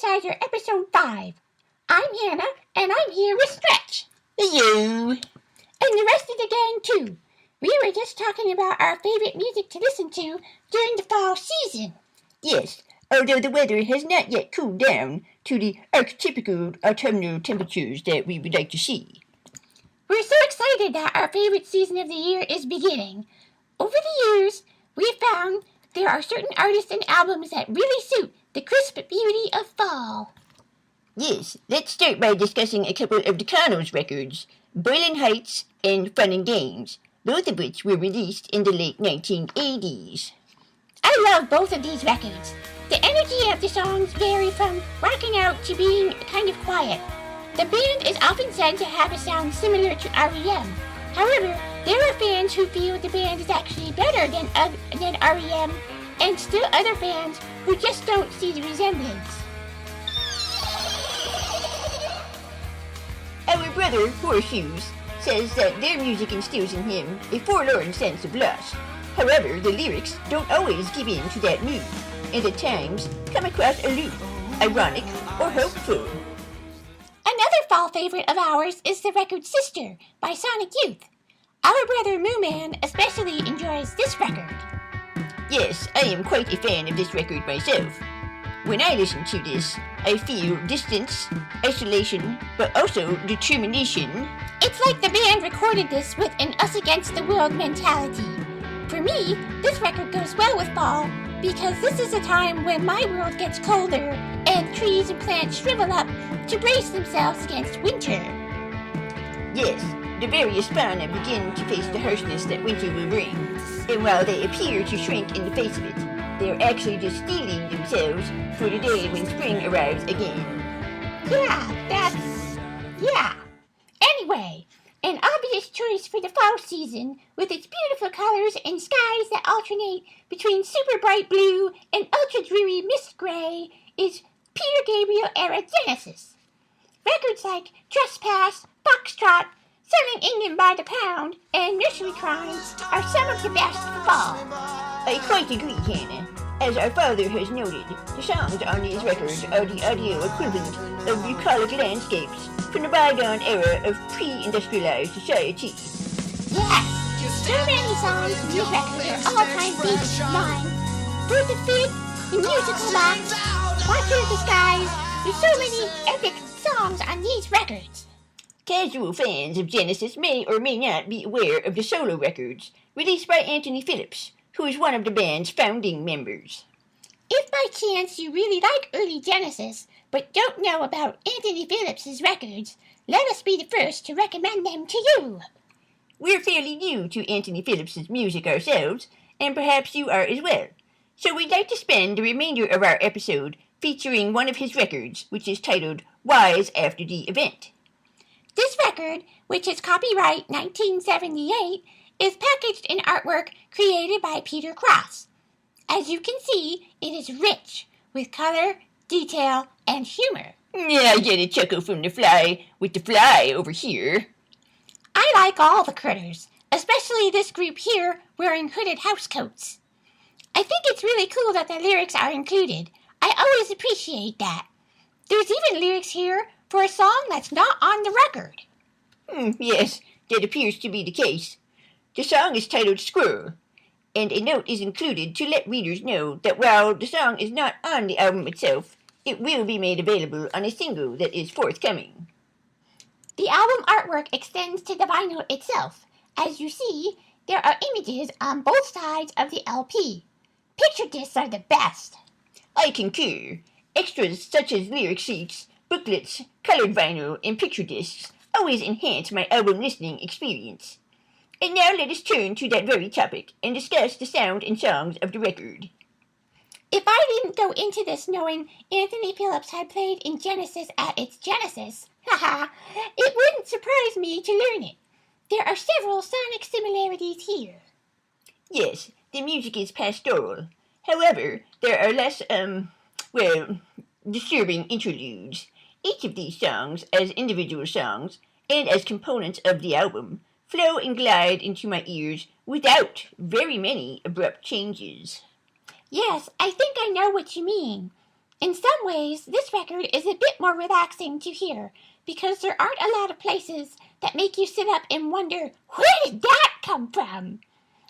Sinsehsiser Episode 5. I'm Hannah, and I'm here with Stretch. Hello. And the rest of the gang, too. We were just talking about our favorite music to listen to during the fall season. Yes, although the weather has not yet cooled down to the archetypical autumnal temperatures that we would like to see. We're so excited that our favorite season of the year is beginning. Over the years, we've found there are certain artists and albums that really suit the crisp beauty of fall. Yes, let's start by discussing a couple of the Connells records, Boylan Heights and Fun and Games, both of which were released in the late 1980s. I love both of these records. The energy of the songs vary from rocking out to being kind of quiet. The band is often said to have a sound similar to R.E.M. However, there are fans who feel the band is actually better than R.E.M., and still other fans who just don't see the resemblance. Our brother, Horseshoes, says that their music instills in him a forlorn sense of loss. However, the lyrics don't always give in to that mood, and at times come across aloof, ironic, or hopeful. Another fall favorite of ours is the record Sister by Sonic Youth. Our brother Mooman especially enjoys this record. Yes, I am quite a fan of this record myself. When I listen to this, I feel distance, isolation, but also determination. It's like the band recorded this with an us-against-the-world mentality. For me, this record goes well with fall because this is a time when my world gets colder and trees and plants shrivel up to brace themselves against winter. Yes, the various fauna begin to face the harshness that winter will bring, and while they appear to shrink in the face of it, they are actually just steeling themselves for the day when spring arrives again. Yeah. Anyway, an obvious choice for the fall season, with its beautiful colors and skies that alternate between super bright blue and ultra dreary mist gray, is Peter Gabriel era Genesis. Records like Trespass, Foxtrot, Selling England by the Pound, and Nursery Crimes are some of the best for fall. I quite agree, Hannah. As our father has noted, the songs on these records are the audio equivalent of bucolic landscapes from the bygone era of pre-industrialized society. Yes, so many songs from these records are all-time favorites of mine. Bird the Fig, The Musical Box, Watcher of the Skies. There's so many epic songs on these records. Casual fans of Genesis may or may not be aware of the solo records released by Anthony Phillips, who is one of the band's founding members. If by chance you really like early Genesis, but don't know about Anthony Phillips' records, let us be the first to recommend them to you. We're fairly new to Anthony Phillips' music ourselves, and perhaps you are as well. So we'd like to spend the remainder of our episode featuring one of his records, which is titled Wise After the Event. This record, which is copyright 1978, is packaged in artwork created by Peter Cross. As you can see, it is rich with color, detail, and humor. Yeah, I get a chuckle from the fly with the fly over here. I like all the critters, especially this group here wearing hooded housecoats. I think it's really cool that the lyrics are included. I always appreciate that. There's even lyrics here for a song that's not on the record. Yes, that appears to be the case. The song is titled Squirrel, and a note is included to let readers know that while the song is not on the album itself, it will be made available on a single that is forthcoming. The album artwork extends to the vinyl itself. As you see, there are images on both sides of the LP. Picture discs are the best. I concur. Extras such as lyric sheets, booklets, colored vinyl, and picture discs always enhance my album listening experience. And now let us turn to that very topic and discuss the sound and songs of the record. If I didn't go into this knowing Anthony Phillips had played in Genesis at its genesis, it wouldn't surprise me to learn it. There are several sonic similarities here. Yes, the music is pastoral. However, there are less, disturbing interludes. Each of these songs, as individual songs, and as components of the album, flow and glide into my ears without very many abrupt changes. Yes, I think I know what you mean. In some ways, this record is a bit more relaxing to hear because there aren't a lot of places that make you sit up and wonder, where did that come from?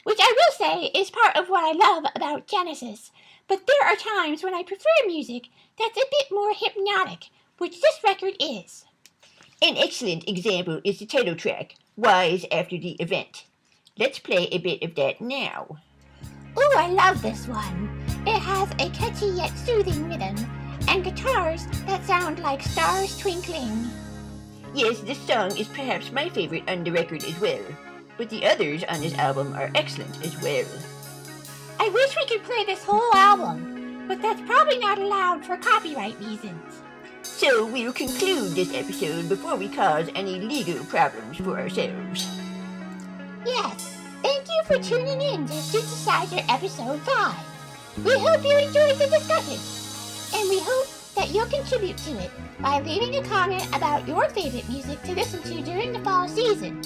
Which I will say is part of what I love about Genesis, but there are times when I prefer music that's a bit more hypnotic, which this record is. An excellent example is the title track, Wise After the Event. Let's play a bit of that now. Ooh, I love this one. It has a catchy yet soothing rhythm, and guitars that sound like stars twinkling. Yes, this song is perhaps my favorite on the record as well, but the others on this album are excellent as well. I wish we could play this whole album, but that's probably not allowed for copyright reasons. So we'll conclude this episode before we cause any legal problems for ourselves. Yes, thank you for tuning in to Sinsehsiser Episode 5. We hope you enjoyed the discussion, and we hope that you'll contribute to it by leaving a comment about your favorite music to listen to during the fall season,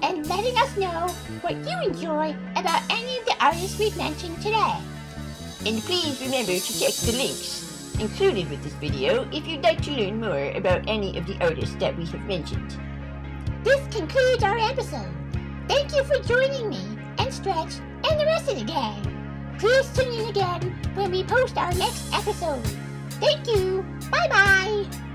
and letting us know what you enjoy about any of the artists we've mentioned today. And please remember to check the links included with this video if you'd like to learn more about any of the artists that we have mentioned. This concludes our episode. Thank you for joining me and Stretch and the rest of the gang. Please tune in again when we post our next episode. Thank you. Bye-bye.